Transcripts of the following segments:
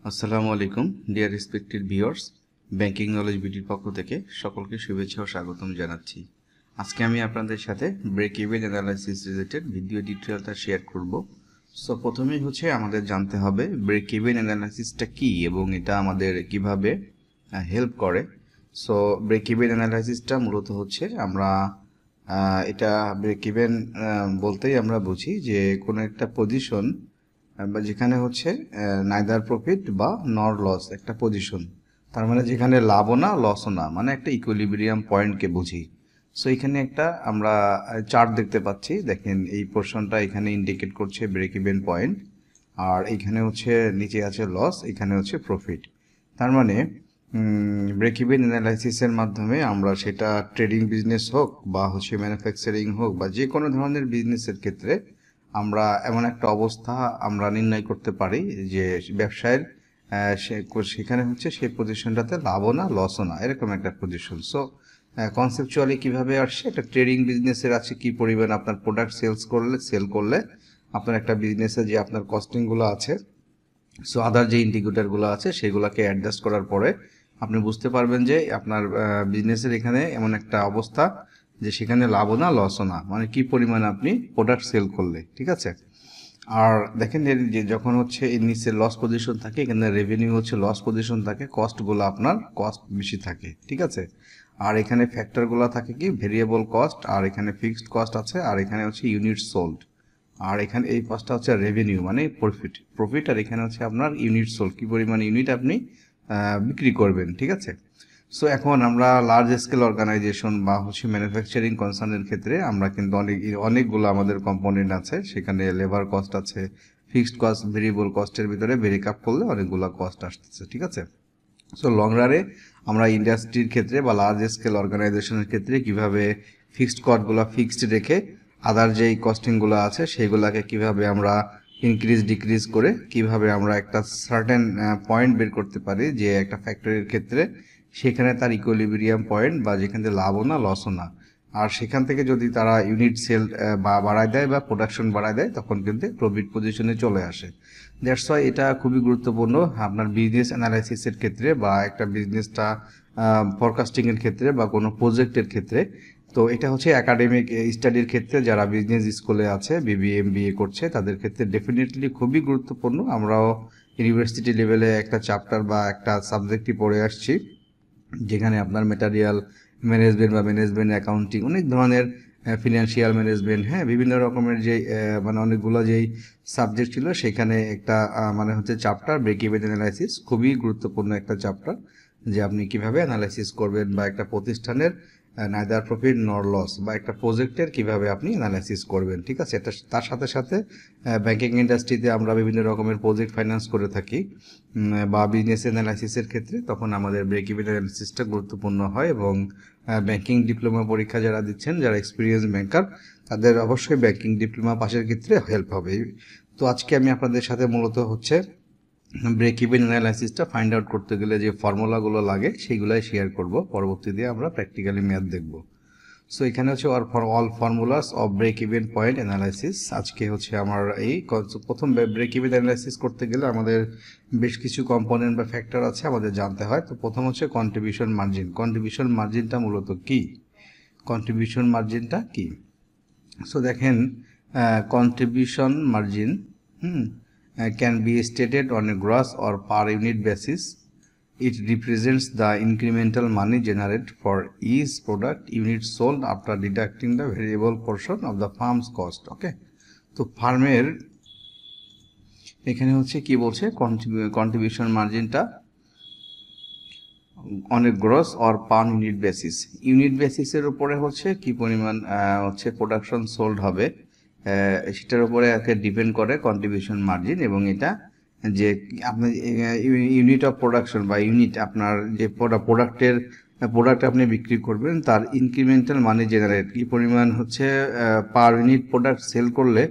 আসসালামু আলাইকুম dear respected viewers, banking knowledge বিডির পক্ষ থেকে সকলকে শুভেচ্ছা ও স্বাগতম জানাচ্ছি। আজকে আমি আপনাদের সাথে break even analysis related video ডিটেলটা শেয়ার করব। সো প্রথমেই হচ্ছে আমাদের জানতে হবে ব্রেক ইভেন অ্যানালাইসিসটা কী এবং এটা আমাদের কিভাবে হেল্প করে। সো ব্রেক ইভেন অ্যানালাইসিসটা মূলত হচ্ছে আমরা এটা ব্রেক ইভেন বলতেই আমরা বুঝি যে কোনো একটা পজিশন বা যেখানে হচ্ছে নাইদার প্রফিট বা নর লস একটা পজিশন, তার মানে যেখানে লাভও না লসও না, মানে একটা ইকুইলিব্রিয়াম পয়েন্টকে বুঝি। সো এখানে একটা আমরা চার্ট দেখতে পাচ্ছি, দেখেন এই পোর্শনটা এখানে ইন্ডিকেট করছে ব্রেক ইভেন পয়েন্ট, আর এখানে হচ্ছে নিচে আছে লস, এখানে হচ্ছে প্রফিট। তার মানে ব্রেক ইভেন অ্যানালাইসিসের মাধ্যমে আমরা সেটা ট্রেডিং বিজনেস হোক বা হচ্ছে ম্যানুফ্যাকচারিং হোক বা যে কোনো ধরনের বিজনেসের ক্ষেত্রে আমরা এমন একটা অবস্থা আমরা নির্ণয় করতে পারি যে ব্যবসায়ের সেখানে হচ্ছে সেই পজিশনটাতে লাভও না লসও না, এরকম একটা পজিশন। সো কনসেপচুয়ালি কিভাবে আসছে, একটা ট্রেডিং বিজনেসের আছে কি পরিমাণ আপনার প্রোডাক্ট সেল করলে আপনার একটা বিজনেসে যে আপনার কস্টিংগুলো আছে, সো আদার যে ইন্ডিকেটরগুলো আছে সেগুলোকে অ্যাডজাস্ট করার পরে আপনি বুঝতে পারবেন যে আপনার বিজনেসের এখানে এমন একটা অবস্থা যে সেখানে লাভও না লসও না, মানে কি পরিমাণ আপনি প্রোডাক্ট সেল করলে, ঠিক আছে। আর দেখেন এর যে যখন হচ্ছে এর নিচে লস পজিশন থাকে, এখানে রেভিনিউ হচ্ছে লস পজিশন থাকে, কস্টগুলো আপনার কস্ট বেশি থাকে, ঠিক আছে। আর এখানে ফ্যাক্টরগুলো থাকে কি ভেরিয়েবল কস্ট, আর এখানে ফিক্সড কস্ট আছে, আর এখানে হচ্ছে ইউনিট সোল্ড, আর এখানে এই পাঁচটা হচ্ছে রেভিনিউ মানে প্রফিট, আর এখানে হচ্ছে আপনার ইউনিট সোল্ড, কি পরিমাণ ইউনিট আপনি বিক্রি করবেন, ঠিক আছে। সো এখন আমরা লার্জ স্কেল অর্গানাইজেশন বা হচ্ছে ম্যানুফ্যাকচারিং কনসার্নের ক্ষেত্রে আমরা কিন্তু অনেকগুলো আমাদের কম্পোনেন্ট আছে, সেখানে লেবার কস্ট আছে, ফিক্সড কস্ট, ভেরিয়েবল কস্টের ভিতরে ব্রেকআপ করলে অনেকগুলো কস্ট আসতেছে, ঠিক আছে। সো লং রানে আমরা ইন্ডাস্ট্রির ক্ষেত্রে বা লার্জ স্কেল অর্গানাইজেশনের ক্ষেত্রে কিভাবে ফিক্সড কস্টগুলো ফিক্সড রেখে আদার যেই কস্টিংগুলো আছে সেইগুলোকে কিভাবে আমরা ডিক্রিজ করে কিভাবে আমরা একটা সার্টেন পয়েন্ট বের করতে পারি যে একটা ফ্যাক্টরির ক্ষেত্রে সেখানে তার ইকুইলিব্রিয়াম পয়েন্ট বা যেখানে লাভও না লসও না, আর সেখান থেকে যদি তারা ইউনিট সেল বা বাড়ায় দেয় বা প্রোডাকশন বাড়ায় দেয় তখন কিন্তু প্রফিট পজিশনে চলে আসে। দ্যাটস ওয়াই এটা খুবই গুরুত্বপূর্ণ আপনার বিজনেস অ্যানালাইসিসের ক্ষেত্রে বা একটা বিজনেসটা ফরকাস্টিংয়ের ক্ষেত্রে বা কোনো প্রজেক্টের ক্ষেত্রে। তো এটা হচ্ছে একাডেমিক স্টাডির ক্ষেত্রে যারা বিজনেস স্কুলে আছে, বিবিএ এমবিএ করছে, তাদের ক্ষেত্রে ডেফিনেটলি খুবই গুরুত্বপূর্ণ। আমরাও ইউনিভার্সিটি লেভেলে একটা চ্যাপ্টার বা একটা সাবজেক্টই পড়ে আসছি, যেখানে আপনার ম্যাটেরিয়াল ম্যানেজমেন্ট বা ম্যানেজমেন্ট অ্যাকাউন্টিং, অনেক ধরনের ফিনান্সিয়াল ম্যানেজমেন্ট, হ্যাঁ বিভিন্ন রকমের যে মানে অনেকগুলো যেই সাবজেক্ট ছিল সেখানে একটা মানে হচ্ছে চ্যাপ্টার ব্রেক ইভেন অ্যানালাইসিস, খুবই গুরুত্বপূর্ণ একটা চ্যাপ্টার যে আপনি কিভাবে অ্যানালাইসিস করবেন বা একটা প্রতিষ্ঠানের নাইদার প্রফিট নর লস বা একটা প্রজেক্টের কিভাবে আপনি অ্যানালাইসিস করবেন, ঠিক আছে। এটা তার সাথে সাথে ব্যাংকিং ইন্ডাস্ট্রিতে আমরা বিভিন্ন রকমের প্রজেক্ট ফাইন্যান্স করে থাকি বা বিজনেস অ্যানালাইসিসের ক্ষেত্রে, তখন আমাদের ব্রেক ইভেন অ্যানালাইসিসটা গুরুত্বপূর্ণ হয়। এবং ব্যাংকিং ডিপ্লোমা পরীক্ষা যারা দিচ্ছেন, যারা এক্সপিরিয়েন্স ব্যাংকার, তাদের অবশ্যই ব্যাংকিং ডিপ্লোমা পাশের ক্ষেত্রে হেল্প হবে। তো আজকে আমি আপনাদের সাথে মূলত হচ্ছে ব্রেক ইভেন অ্যানালাইসিসটা ফাইন্ড আউট করতে গেলে যে ফর্মুলাগুলো লাগে সেইগুলাই শেয়ার করব, পরবর্তীতে আমরা প্র্যাকটিক্যালি ম্যাথ দেখব। সো এখানে হচ্ছে all formulas of break even point analysis. আজকে হচ্ছে আমার এই প্রথম ব্রেক ইভেন অ্যানালাইসিস করতে গেলে আমাদের বেশ কিছু কম্পোনেন্ট বা ফ্যাক্টর আছে আমাদের জানতে হয়। তো প্রথম হচ্ছে কন্ট্রিবিউশন মার্জিন। কন্ট্রিবিউশন মার্জিনটা মূলত কি, কন্ট্রিবিউশন মার্জিনটা কি? সো দেখেন contribution margin can be stated on a gross or per unit basis. It represents the incremental money generated for each product unit sold after deducting the variable portion of the firm's cost. Okay, তো ফার্মের এখানে হচ্ছে কি বলছে, contribution মার্জিনটা on a gross or per unit basis, unit বেসিসের উপরে হচ্ছে কি পরিমাণ হচ্ছে প্রোডাকশন সোল্ড হবে সেটার উপরে ডিপেন্ড করে কন্ট্রিবিউশন মার্জিন। এবং এটা যে আপনি ইউনিট অফ প্রোডাকশন বা ইউনিট আপনার যে প্রোডাক্ট আপনি বিক্রি করবেন তার ইনক্রিমেন্টাল মানি জেনারেট, কি পরিমাণ হচ্ছে পার ইউনিট প্রোডাক্ট সেল করলে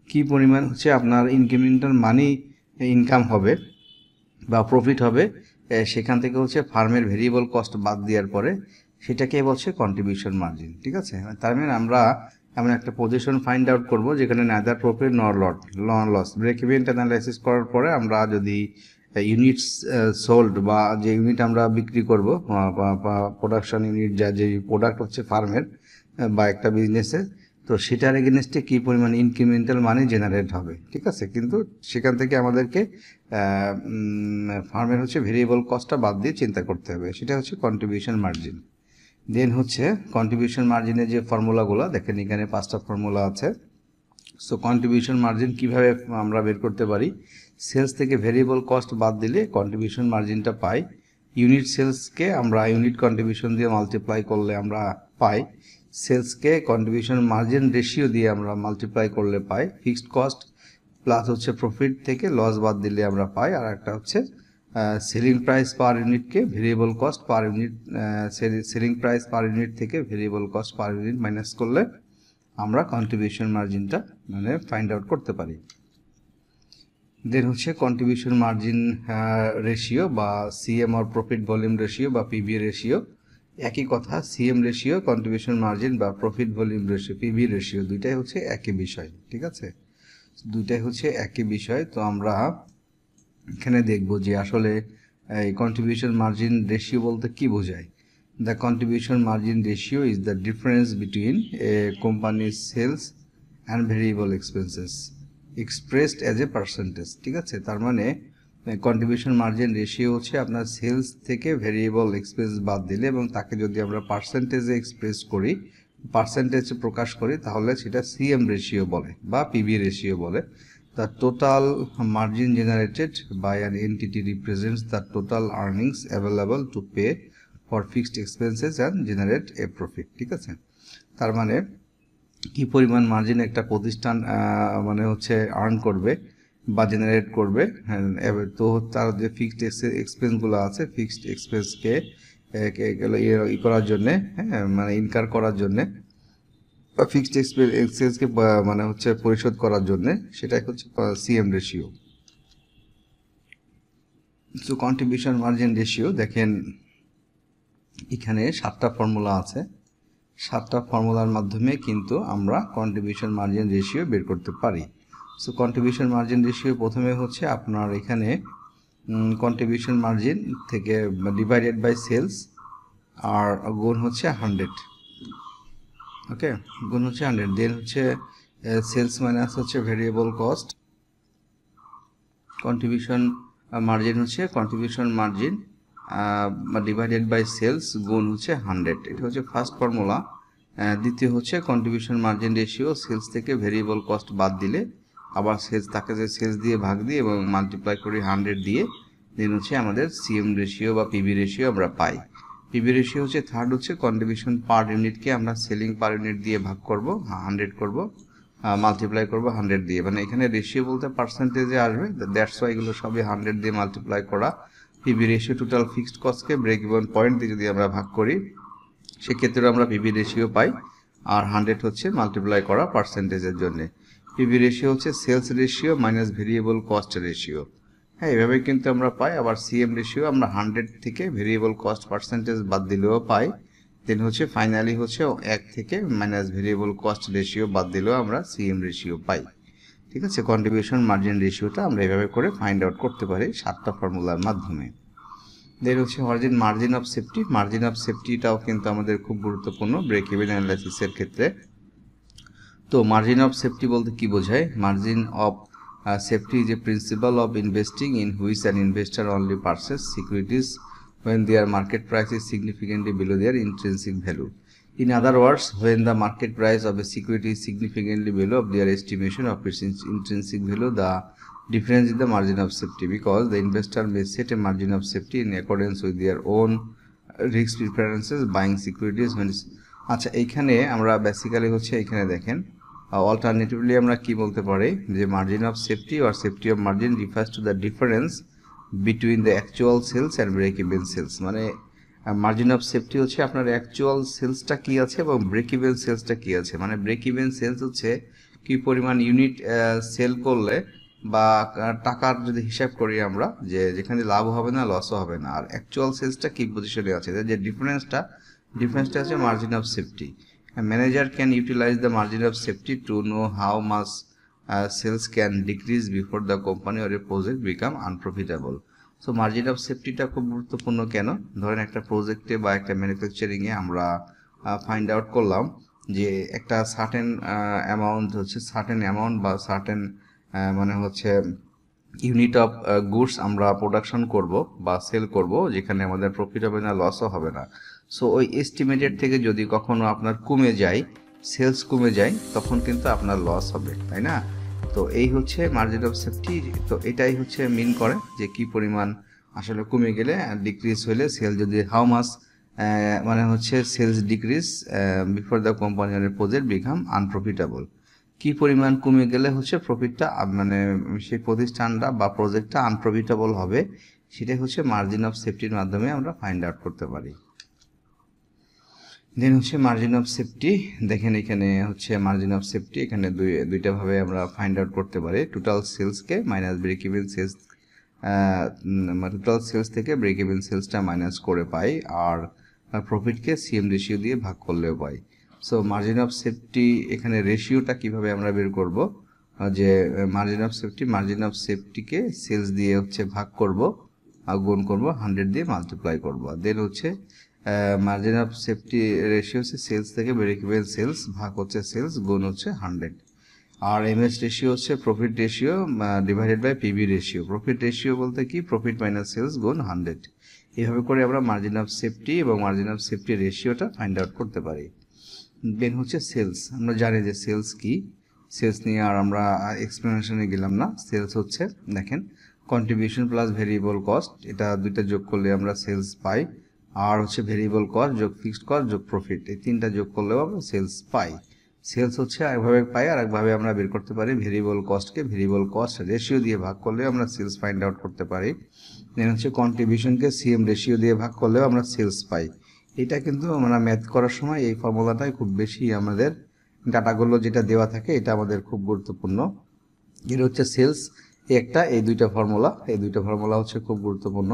কি পরিমাণ হচ্ছে আপনার ইনক্রিমেন্টাল মানি ইনকাম হবে বা প্রফিট হবে, সেখান থেকে হচ্ছে ফার্মের ভেরিয়েবল কস্ট বাদ দেওয়ার পরে সেটাকে বলছে কন্ট্রিবিউশন মার্জিন, ঠিক আছে। তার মানে আমরা এমন একটা পজিশন ফাইন্ড আউট করব যেখানে neither profit nor loss. Break even analysis করার পরে আমরা যদি ইউনিটস সোল্ড বা যে ইউনিট আমরা বিক্রি করব, প্রোডাকশন ইউনিট, যে প্রোডাক্ট হচ্ছে ফার্মের বা একটা বিজনেসের, তো সেটার এগেনস্টে কী পরিমাণ ইনক্রিমেন্টাল মানি জেনারেট হবে, ঠিক আছে। কিন্তু সেখান থেকে আমাদেরকে ফার্মের হচ্ছে ভেরিয়েবল কস্টটা বাদ দিয়ে চিন্তা করতে হবে, সেটা হচ্ছে কন্ট্রিবিউশন মার্জিন। দেন হচ্ছে কন্ট্রিবিউশন মার্জিনের যে ফর্মুলাগুলো দেখেন, এখানে 5টা ফর্মুলা আছে। সো কন্ট্রিবিউশন মার্জিন কিভাবে আমরা বের করতে পারি? সেলস থেকে ভেরিয়েবল কস্ট বাদ দিলে কন্ট্রিবিউশন মার্জিনটা পাই। ইউনিট সেলসকে আমরা ইউনিট কন্ট্রিবিউশন দিয়ে মাল্টিপ্লাই করলে আমরা পাই। সেলসকে কন্ট্রিবিউশন মার্জিন রেশিও দিয়ে আমরা মাল্টিপ্লাই করলে পাই। ফিক্সড কস্ট প্লাস হচ্ছে প্রফিট থেকে লস বাদ দিলে আমরা পাই। আর একটা হচ্ছে সেলিং প্রাইস পার ইউনিটকে variable cost per unit, selling price per unit থেকে variable cost per unit minus করলে আমরা কন্ট্রিবিউশন মার্জিনটা মানে ফাইন্ড আউট করতে পারি। দেন হচ্ছে কন্ট্রিবিউশন মার্জিন রেশিও বা CM or profit volume ratio বা পিবি রেশিও, একই কথা। সিএম রেশিও, কন্ট্রিবিউশন মার্জিন বা profit volume ratio, PB ratio, দুইটাই হচ্ছে একই বিষয়, ঠিক আছে, দুইটাই হচ্ছে একই বিষয়। তো আমরা এখানে দেখব যে আসলে এই কন্ট্রিবিউশন মার্জিন রেশিও বলতে কি বোঝায়। The contribution margin ratio is the difference between a company's sales and variable expenses expressed as a percentage, ঠিক আছে। তার মানে কন্ট্রিবিউশন মার্জিন রেশিও হচ্ছে আপনার সেলস থেকে ভেরিয়েবল এক্সপেন্স বাদ দিলে এবং তাকে যদি আমরা পার্সেন্টেজে এক্সপ্রেস করি, পার্সেন্টেজে প্রকাশ করি, তাহলে সেটা সিএম রেশিও বলে বা পিবি রেশিও বলে। The total margin generated by an entity represents the total earnings available to pay for fixed expenses and generate a profit, ঠিক আছে। তার মানে কি পরিমাণ মার্জিন একটা প্রতিষ্ঠান মানে হচ্ছে আর্ন করবে বা জেনারেট করবে, তো তার যে ফিক্সড এক্সপেন্সগুলো আছে, ফিক্সড এক্সপেন্সকে ই করার জন্যে, হ্যাঁ, মানে ইনকার করার জন্যে বা ফিক্সড এক্সপেন্সকে মানে হচ্ছে পরিশোধ করার জন্যে, সেটাই হচ্ছে CM ratio. So contribution margin ratio দেখেন এখানে 7টা ফর্মুলা আছে। 7টা ফর্মুলার মাধ্যমে কিন্তু আমরা কন্ট্রিবিউশন মার্জিন রেশিও বের করতে পারি। সো কন্ট্রিবিউশন মার্জিন রেশিও প্রথমে হচ্ছে আপনার এখানে কন্ট্রিবিউশন মার্জিন থেকে ডিভাইডেড বাই সেলস আর গুণ হচ্ছে 100, ওকে, গুণ হচ্ছে 100। দেন হচ্ছে সেলস মাইনাস হচ্ছে ভেরিয়েবল কস্ট, কন্ট্রিবিউশন মার্জিন হচ্ছে contribution margin divided by sales গুণ হচ্ছে 100, এটা হচ্ছে ফার্স্ট ফর্মুলা। দ্বিতীয় হচ্ছে কন্ট্রিবিউশন মার্জিন রেশিও সেলস থেকে ভেরিয়েবল কস্ট বাদ দিলে আবার সেলস তাকে যে সেলস দিয়ে ভাগ দিয়ে এবং মাল্টিপ্লাই করি 100 দিয়ে, দেন হচ্ছে আমাদের সিএম রেশিও বা পিবি রেশিও আমরা পাই। পিবি রেশিও হচ্ছে থার্ড হচ্ছে কন্ট্রিবিউশন পার ইউনিটকে আমরা সেলিং পার ইউনিট দিয়ে ভাগ করব, 100 করব, মাল্টিপ্লাই করবো 100 দিয়ে, মানে এখানে রেশিও বলতে পার্সেন্টেজে আসবে, দ্যাটস ওয়াই এগুলো সবই 100 দিয়ে মাল্টিপ্লাই করা। পিবি রেশিও টোটাল ফিক্সড কস্টকে ব্রেক ইভেন পয়েন্ট দিয়ে যদি আমরা ভাগ করি, সেক্ষেত্রে আমরা পিবি রেশিও পাই। আর 100 হচ্ছে মাল্টিপ্লাই করা পার্সেন্টেজের জন্য। পিবি রেশিও হচ্ছে sales ratio minus variable cost ratio, হ্যাঁ, এভাবে কিন্তু আমরা পাই। আবার সিএম রেশিও আমরা 100 থেকে ভেরিয়েবল কস্ট পার্সেন্টেজ বাদ দিলেও পাই। দেন হচ্ছে ফাইনালি হচ্ছে 1 থেকে মাইনাস ভেরিয়েবল কস্ট রেশিও বাদ দিলেও আমরা সিএম রেশিও পাই, ঠিক আছে। কন্ট্রিবিউশন মার্জিন রেশিওটা আমরা এভাবে করে ফাইন্ড আউট করতে পারি 7টা ফর্মুলার মাধ্যমে। দেন হচ্ছে margin of safety. Margin of সেফটিটাও কিন্তু আমাদের খুব গুরুত্বপূর্ণ ব্রেক ইভেন অ্যানালাইসিসের ক্ষেত্রে। তো মার্জিন অফ সেফটি বলতে কি বোঝায়? Margin of safety is a principal of investing in which an investor only purchase securities when their market price is significantly below their intrinsic value. In other words, when the market price of a security is significantly below their estimation of its intrinsic value, the difference is the margin of safety, because the investor may set a margin of safety in accordance with their own risk preferences buying securities when আচ্ছা, এইখানে আমরা basically হচ্ছে এখানে দেখেন alternatively আমরা কি বলতে পারি যে margin of safety or safety of margin refers to the difference between the actual sales and break even sales, মানে মার্জিন অফ সেফটি হচ্ছে আপনার অ্যাকচুয়াল সেলসটা কি আছে এবং ব্রেক ইভেন সেলসটা কি আছে। মানে ব্রেক ইভেন সেলস হচ্ছে কি পরিমাণ ইউনিট সেল করলে বা টাকার যদি হিসাব করি আমরা যে যেখানে লাভ হবে না লসও হবে না, আর অ্যাকচুয়াল সেলসটা কি পজিশনে আছে, যে ডিফারেন্সটা হচ্ছে margin of safety. Manager can utilize the margin of safety to know how much sales can decrease before the company or a project become unprofitable. So margin of সেফটিটা খুব গুরুত্বপূর্ণ কেন? ধরেন একটা প্রজেক্টে বা একটা ম্যানুফ্যাকচারিংয়ে আমরা ফাইন্ড আউট করলাম যে একটা সার্টেন অ্যামাউন্ট বা সার্টেন মানে হচ্ছে ইউনিট অফ গুডস আমরা প্রোডাকশন করব বা সেল করব, যেখানে আমাদের প্রফিট হবে না, লসও হবে না। সো ওই এস্টিমেটেড থেকে যদি কখনো আপনার কমে যায়, সেলস কমে যায়, তখন কিন্তু আপনার লস হবে, তাই না? তো এই হচ্ছে মার্জিন অফ সেফটি। তো এটাই হচ্ছে মিন করে যে কি পরিমাণ আসলে কমে গেলে, ডিক্রিজ হলে সেল যদি হাউ মাস মানে হচ্ছে sales decrease before the company project become unprofitable. কি পরিমাণ কমে গেলে হচ্ছে প্রফিটটা মানে সেই প্রতিষ্ঠানটা বা প্রজেক্টটা আনপ্রফিটেবল হবে, সেটাই হচ্ছে মার্জিন অফ সেফটির মাধ্যমে আমরা ফাইন্ড আউট করতে পারি। দেন হচ্ছে মার্জিন অফ সেফটি। দেখেন এখানে হচ্ছে মার্জিন অফ সেফটি, এখানে দুইটা ভাবে আমরা ফাইন্ড আউট করতে পারি। টোটাল সেলসকে minus break even sales, total sales থেকে ব্রেক ইভেন সেলসটা মাইনাস করে পাই, আর প্রফিটকে সিএম রেশিও দিয়ে ভাগ করলেও পাই। সো মার্জিন অফ সেফটি এখানে রেশিওটা কিভাবে আমরা বের করব, যে মার্জিন অফ সেফটিকে সেলস দিয়ে হচ্ছে ভাগ করব আর গুণ করব, 100 দিয়ে মাল্টিপ্লাই করব। দেন হচ্ছে মার্জিন অফ সেফটি রেশিও হচ্ছে সেলস থেকে ব্রেক ইভেন সেলস ভাগ হচ্ছে সেলস গুণ হচ্ছে 100। আর এমএস রেশিও হচ্ছে profit ratio divided by PB ratio. Profit ratio বলতে কি, প্রফিট মাইনাস সেলস গুণ 100। এইভাবে করে আমরা মার্জিন অফ সেফটি এবং মার্জিন অফ সেফটি রেশিওটা ফাইন্ড আউট করতে পারি। দেন হচ্ছে সেলস। আমরা জানি যে সেলস কি, সেলস নিয়ে আর আমরা এক্সপ্লেনেশনে গেলাম না। সেলস হচ্ছে দেখেন কন্ট্রিবিউশন প্লাস ভেরিয়েবল কস্ট, এটা দুইটা যোগ করলে আমরা সেলস পাই। আর হচ্ছে ভেরিয়েবল কস্ট যোগ ফিক্সড কস্ট যোগ প্রফিট, এই তিনটা যোগ করলেও আমরা সেলস পাই। সেলস হচ্ছে একভাবে পাই, আর একভাবে আমরা বের করতে পারি ভেরিয়েবল কস্টকে ভেরিয়েবল কস্ট রেশিও দিয়ে ভাগ করলে আমরা সেলস ফাইন্ড আউট করতে পারি। দেন হচ্ছে কন্ট্রিবিউশনকে সিএম রেশিও দিয়ে ভাগ করলেও আমরা সেলস পাই। এটা কিন্তু আমরা ম্যাথ করার সময় এই ফর্মুলাটাই খুব বেশি আমাদের ডাটাগুলো যেটা দেওয়া থাকে এটা আমাদের খুব গুরুত্বপূর্ণ। এটা হচ্ছে সেলস একটা, এই দুইটা ফর্মুলা হচ্ছে খুব গুরুত্বপূর্ণ।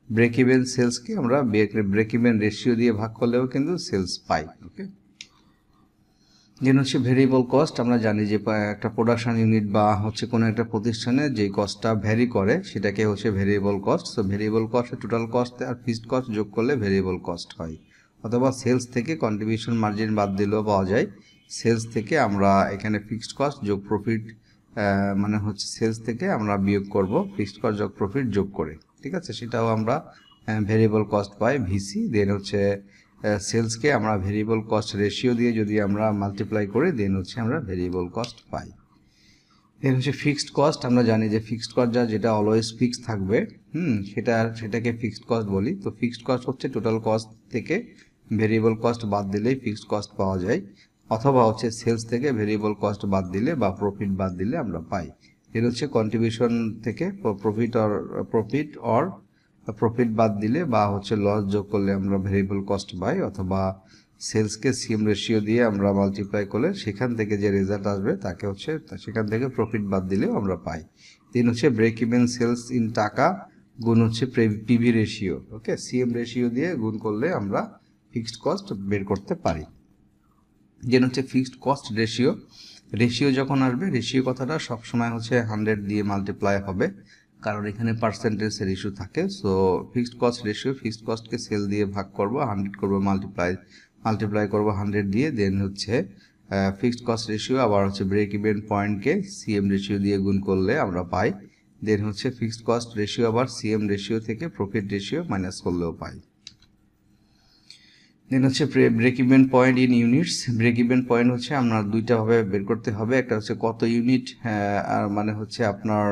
ব্রেক ইভেন সেলসকে আমরা ব্রেক ইভেন রেশিও দিয়ে ভাগ করলেও কিন্তু সেলস পাই। ওকে, দেন হচ্ছে ভেরিয়েবল কস্ট। আমরা জানি যে একটা প্রোডাকশন ইউনিট বা হচ্ছে কোনো একটা প্রতিষ্ঠানে যে কস্টটা ভ্যারি করে সেটাকে হচ্ছে variable cost. So variable cost total cost আর ফিক্সড কস্ট যোগ করলে ভেরিয়েবল কস্ট হয়। অথবা সেলস থেকে কন্ট্রিবিউশন মার্জিন বাদ দিলেও পাওয়া যায়। সেলস থেকে আমরা এখানে ফিক্সড কস্ট যোগ প্রফিট, মানে হচ্ছে সেলস থেকে আমরা বিয়োগ করব ফিক্সড কস্ট যোগ প্রফিট যোগ করে, ঠিক আছে, সেটাও আমরা ভেরিয়েবল কস্ট পাই ভিসি। দেন হচ্ছে সেলসকে আমরা ভেরিয়েবল কস্ট রেশিও দিয়ে যদি আমরা মাল্টিপ্লাই করি, দেন হচ্ছে আমরা ভেরিয়েবল কস্ট পাই। দেন হচ্ছে ফিক্সড কস্ট। আমরা জানি যে ফিক্সড কস্ট যেটা অলওয়েজ ফিক্সড থাকবে, সেটাকে ফিক্সড কস্ট বলি। তো ফিক্সড কস্ট হচ্ছে টোটাল কস্ট থেকে ভেরিয়েবল কস্ট বাদ দিলেই ফিক্সড কস্ট পাওয়া যায়, অথবা হচ্ছে সেলস থেকে ভেরিয়েবল কস্ট বাদ দিলে বা প্রফিট বাদ দিলে আমরা পাই। এর হচ্ছে কন্ট্রিবিউশন থেকে প্রফিট বাদ দিলে বা হচ্ছে লস যোগ করলে আমরা ভেরিয়েবল কস্ট পাই, অথবা সেলসকে সিএম রেশিও দিয়ে আমরা মাল্টিপ্লাই করলে সেখান থেকে যে রেজাল্ট আসবে তাকে হচ্ছে সেখান থেকে প্রফিট বাদ দিলেও আমরা পাই। তিন হচ্ছে ব্রেক ইভেন সেলস ইন টাকা গুণ হচ্ছে পিভি রেশিও। ওকে, সিএম রেশিও দিয়ে গুণ করলে আমরা ফিক্সড কস্ট বের করতে পারি। যেন হচ্ছে ফিক্সড কস্ট রেশিও যখন আসবে, রেশিও কথাটা সবসময় হচ্ছে 100 দিয়ে মাল্টিপ্লাই হবে, কারণ এখানে পার্সেন্টেজের ইস্যু থাকে। So fixed cost ratio, fixed কস্টকে সেল দিয়ে ভাগ করব, 100 করব, মাল্টিপ্লাই করব 100 দিয়ে। দেন হচ্ছে ফিক্সড কস্ট রেশিও আবার হচ্ছে ব্রেক ইভেন পয়েন্টকে সিএম রেশিও দিয়ে গুণ করলে আমরা পাই। দেন হচ্ছে ফিক্সড কস্ট রেশিও আবার সিএম রেশিও থেকে প্রফিট রেশিও মাইনাস করলেও পাই। দেন হচ্ছে break even point in units. Break even point হচ্ছে আপনার দুইটা ভাবে বের করতে হবে। একটা হচ্ছে কত ইউনিট মানে হচ্ছে আপনার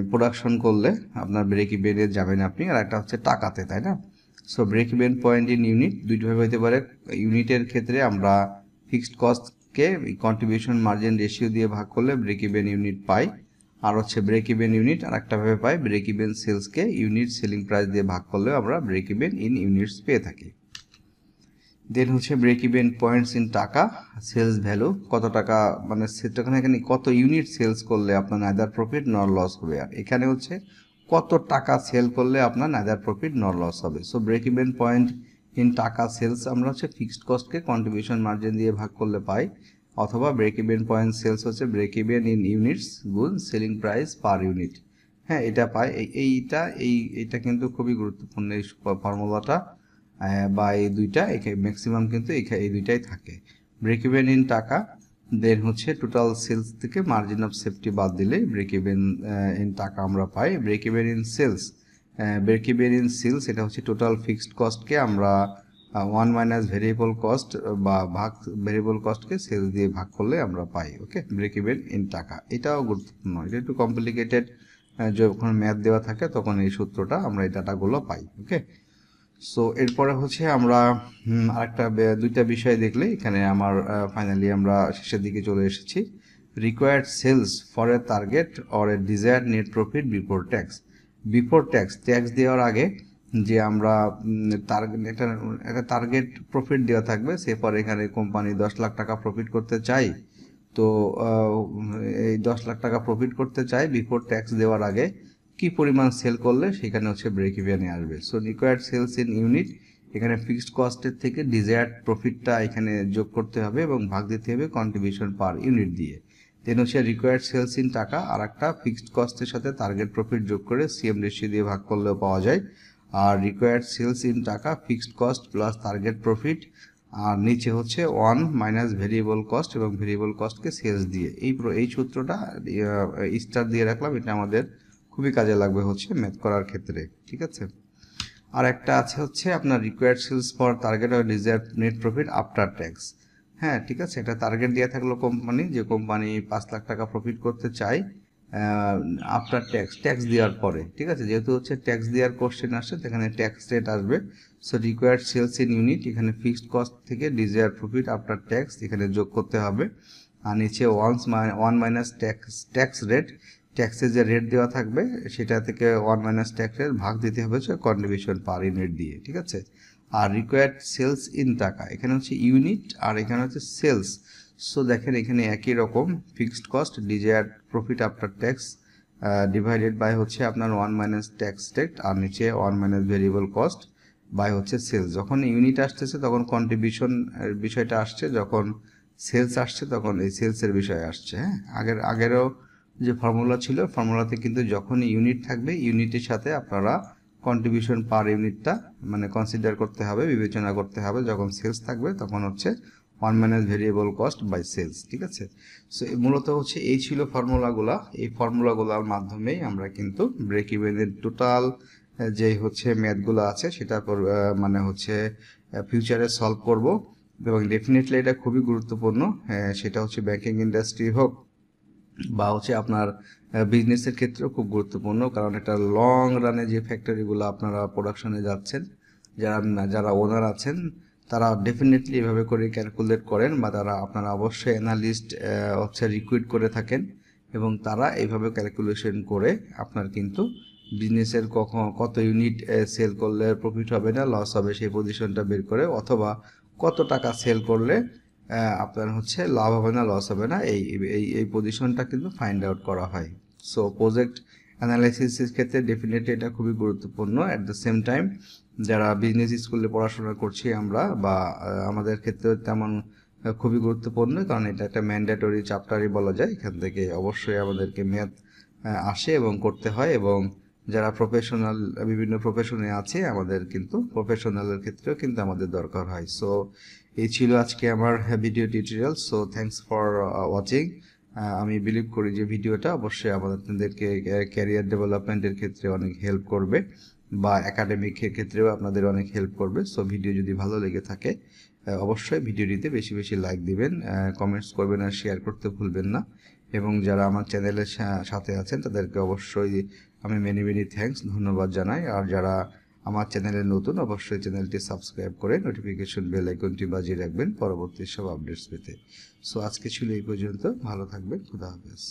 প্রোডাকশন করলে আপনার ব্রেক ইভেনে যাবেন আপনি, আর একটা হচ্ছে টাকাতে, তাই না? So break even point in unit দুইভাবে হতে পারে। ইউনিটের ক্ষেত্রে আমরা ফিক্সড কস্টকে কন্ট্রিবিউশন মার্জিন রেশিও দিয়ে ভাগ করলে ব্রেক ইভেন ইউনিট পাই, আর হচ্ছে ব্রেক ইভেন ইউনিট আর একটা ভাবে পাই ব্রেক ইভেন সেলসকে ইউনিট সেলিং প্রাইস দিয়ে ভাগ করলে আমরা ব্রেক ইভেন ইন ইউনিটস পেয়ে থাকি। দেন হচ্ছে ব্রেক ইভেন পয়েন্টস ইন টাকা, সেলস ভ্যালু কত টাকা, মানে এখানে কত ইউনিট সেলস করলে আপনার নাইদার প্রফিট নর লস হবে, আর এখানে হচ্ছে কত টাকা সেল করলে আপনার নাইদার প্রফিট নর লস হবে। So break even point in টাকা সেলস আমরা হচ্ছে ফিক্সড কস্টকে কন্ট্রিবিউশন মার্জিন দিয়ে ভাগ করলে পাই, অথবা ব্রেক ইভেন পয়েন্ট সেলস হচ্ছে ব্রেক ইভেন ইন ইউনিটস গুণ সেলিং প্রাইস পার ইউনিট। হ্যাঁ, এটা পায়। এইটা কিন্তু খুবই গুরুত্বপূর্ণ এই ফর্মুলাটা, বা এই দুইটা ম্যাক্সিমাম কিন্তু এই দুইটাই থাকে। ব্রেক ইভেন ইন টাকা, দেন হচ্ছে টোটাল সেলস থেকে মার্জিন অফ সেফটি বাদ দিলে ব্রেক ইভেন ইন টাকা আমরা পাই। ব্রেক ইভেন ইন সেলস, এটা হচ্ছে টোটাল ফিক্সড কস্টকে আমরা 1 মাইনাস ভেরিয়েবল কস্ট বা ভেরিয়েবল কস্টকে সেলস দিয়ে ভাগ করলে আমরা পাই। ওকে, ব্রেক ইভেন ইন টাকা, এটাও গুরুত্বপূর্ণ। এটা একটু কমপ্লিকেটেড, যখন ম্যাথ দেওয়া থাকে তখন এই সূত্রটা আমরা এই ডাটাগুলো পাই। ওকে, সো এরপরে হচ্ছে আমরা আরেকটা দুইটা বিষয় দেখলে এখানে আমার ফাইনালি আমরা শেষের দিকে চলে এসেছি। Required sales for a target or a desired net profit before tax. Tax দেওয়ার আগে যে আমরা একটা টার্গেট প্রফিট দেওয়া থাকবে, সেপর এখানে কোম্পানি 10 লাখ টাকা প্রফিট করতে চাই, তো এই 10 লাখ টাকা প্রফিট করতে চাই বিফোর ট্যাক্স দেওয়ার আগে কি পরিমাণ সেল করলে সেখানে হচ্ছে ব্রেক ইভেনে আসবে। So required sales in unit, এখানে ফিক্সড কস্টের থেকে ডিজায়ার্ড প্রফিটটা এখানে যোগ করতে হবে এবং ভাগ দিতে হবে কন্ট্রিবিউশন পার ইউনিট দিয়ে। দেন হচ্ছে রিকোয়ার্ড সেলস ইন টাকা, আর একটা ফিক্সড কস্টের সাথে টার্গেট প্রফিট যোগ করে সিএম রেশিও দিয়ে ভাগ করলেও পাওয়া যায়। আর রিকোয়ার্ড সেলস ইন টাকা fixed cost plus target profit, আর নিচে হচ্ছে 1 মাইনাস ভেরিয়েবল কস্ট এবং ভেরিয়েবল কস্টকে সেলস দিয়ে। এই সূত্রটা স্টার দিয়ে রাখলাম, এটা আমাদের খুবই কাজে লাগবে হচ্ছে ম্যাথ করার ক্ষেত্রে। ঠিক আছে, আর একটা আছে হচ্ছে আপনার required sales for target or desired net profit after tax. হ্যাঁ, ঠিক আছে, এটা টার্গেট দেওয়া থাকলো কোম্পানি, যে কোম্পানি 5 লাখ টাকা প্রফিট করতে চায় আফটার ট্যাক্স দেওয়ার পরে। ঠিক আছে, যেহেতু হচ্ছে ট্যাক্স দেওয়ার কোশ্চেন আসছে সেখানে ট্যাক্স রেট আসবে। So required sales in unit, এখানে ফিক্সড কস্ট থেকে ডিজায়ার্ড প্রফিট আফটার ট্যাক্স এখানে যোগ করতে হবে। আর নিচে 1 মাইনাস ট্যাক্স রেট, ট্যাক্সের যে রেট দেওয়া থাকবে সেটা থেকে 1 মাইনাস ট্যাক্সের ভাগ দিতে হবে হচ্ছে কন্ট্রিবিউশন পার ইউনিট দিয়ে। ঠিক আছে, আর রিকোয়ার্ড সেলস ইন টাকা, এখানে হচ্ছে ইউনিট আর এখানে হচ্ছে সেলস। সো দেখেন এখানে একই রকম fixed cost desired profit after tax divided by হচ্ছে আপনার 1 মাইনাস ট্যাক্স রেট, আর নিচে 1 মাইনাস ভেরিয়েবল কস্ট বাই হচ্ছে সেলস। যখন ইউনিট আসতেছে তখন কন্ট্রিবিউশন বিষয়টা আসছে, যখন সেলস আসছে তখন এই সেলসের বিষয় আসছে। হ্যাঁ, আগেরও যে ফর্মুলা ছিল, ফর্মুলাতে কিন্তু যখন ইউনিট থাকবে ইউনিটের সাথে আপনারা কন্ট্রিবিউশন পার ইউনিটটা মানে কনসিডার করতে হবে, বিবেচনা করতে হবে। যখন সেলস থাকবে তখন হচ্ছে 1 minus variable cost by sales. ঠিক আছে, সো মূলত হচ্ছে এই ছিল ফর্মুলাগুলা। এই ফর্মুলাগুলোর মাধ্যমেই আমরা কিন্তু ব্রেক ইভেনের টোটাল যে হচ্ছে ম্যাথগুলো আছে সেটা মানে হচ্ছে ফিউচারে সলভ করব, এবং ডেফিনেটলি এটা খুবই গুরুত্বপূর্ণ। সেটা হচ্ছে ব্যাংকিং ইন্ডাস্ট্রি হোক বা হচ্ছে আপনার বিজনেসের ক্ষেত্রেও খুব গুরুত্বপূর্ণ, কারণ এটা লং রানে যে ফ্যাক্টরিগুলো আপনারা প্রোডাকশনে যাচ্ছেন, যারা ওনার আছেন তারা ডেফিনেটলি এভাবে করে ক্যালকুলেট করেন, বা আপনারা অবশ্যই অ্যানালিস্ট হচ্ছে রিক্রুইট করে থাকেন, এবং তারা এইভাবে ক্যালকুলেশন করে আপনার কিন্তু বিজনেসের কত ইউনিট সেল করলে প্রফিট হবে না লস হবে সেই পজিশনটা বের করে, অথবা কত টাকা সেল করলে আপনার হচ্ছে লাভ হবে না লস হবে না, এই পজিশনটা কিন্তু ফাইন্ড আউট করা হয়। সো প্রজেক্ট অ্যানালাইসিসের ক্ষেত্রে ডেফিনেটলি এটা খুবই গুরুত্বপূর্ণ। অ্যাট দ্য সেম টাইম যারা বিজনেস স্কুলে পড়াশোনা করছি আমরা, বা আমাদের ক্ষেত্রে তেমন খুবই গুরুত্বপূর্ণ, কারণ এটা একটা ম্যান্ডেটরি চ্যাপ্টারই বলা যায়। এখান থেকে অবশ্যই আমাদেরকে ম্যাথ আসে এবং করতে হয়, এবং যারা প্রফেশনাল বিভিন্ন প্রফেশনে আছে আমাদের কিন্তু প্রফেশনালের ক্ষেত্রেও কিন্তু আমাদের দরকার হয়। সো এই ছিল আজকে আমার video tutorial. So thanks for watching. আমি বিলিভ করি যে ভিডিওটা অবশ্যই আপনাদেরকে ক্যারিয়ার ডেভেলপমেন্টের ক্ষেত্রে অনেক হেল্প করবে, বা একাডেমিকের ক্ষেত্রেও আপনাদের অনেক হেল্প করবে। সো ভিডিও যদি ভালো লেগে থাকে অবশ্যই ভিডিওটিতে বেশি বেশি লাইক দিবেন, কমেন্টস করবেন আর শেয়ার করতে ভুলবেন না। এবং যারা আমার চ্যানেলের সাথে আছেন তাদেরকে অবশ্যই আমি মেনি থ্যাঙ্কস ধন্যবাদ জানাই। আর যারা আমার চ্যানেলে নতুন অবশ্যই চ্যানেলটি সাবস্ক্রাইব করে নোটিফিকেশন বেল আইকনটি বাজিয়ে রাখবেন পরবর্তী সব আপডেটস পেতে। সো আজকে ছিল এই পর্যন্ত, ভালো থাকবেন, খুদা হাফেজ।